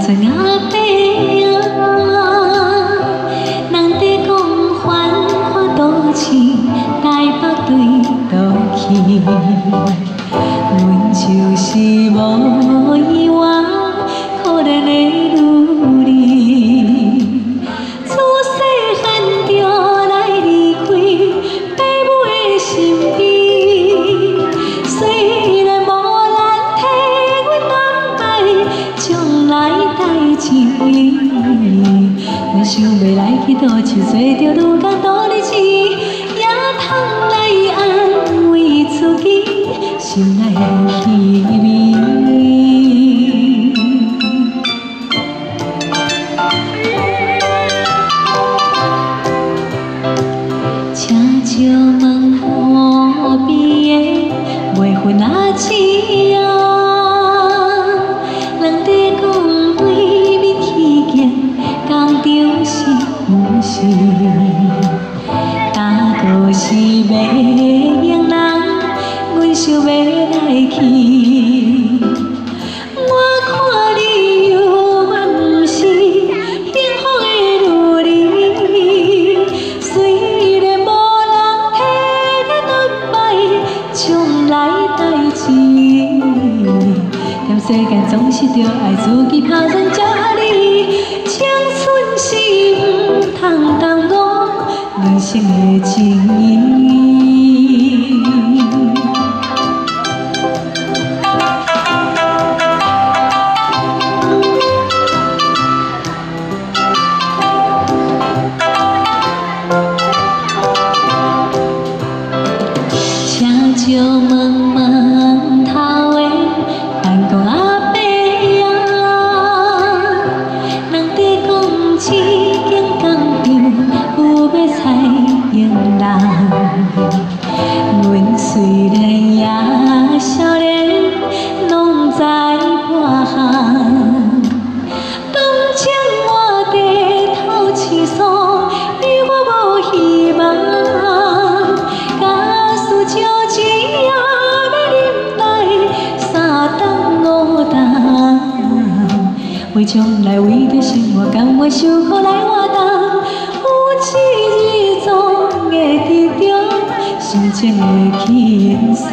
村阿伯啊，人在讲繁华都市，台北对倒去，阮就是无依偎，可怜的女儿，自细汉就来离开爸母的身边，虽然无人替阮安排将来代志，阮想要来去倒市，做着愈工多日子，也通来安慰自己心内的虚伪。请借问河边的卖粉仔钱啊，人在讲对面起见，工厂是不是？大都是卖用人，阮想要来去。我看你又不是幸福的女儿，虽然无人替你安排将来代志，但世间总是着爱自己打算才你。青春是不通耽误人生的情义。请借问门头的办公阿伯啊，人在讲这间工厂有要采用人，阮虽然也少年，拢知半项。当将我低头倾诉，你我无希望。假使借钱也要忍耐3顿5顿，为将来为着生活甘愿受苦来活动，有一日总会得到心情的轻松。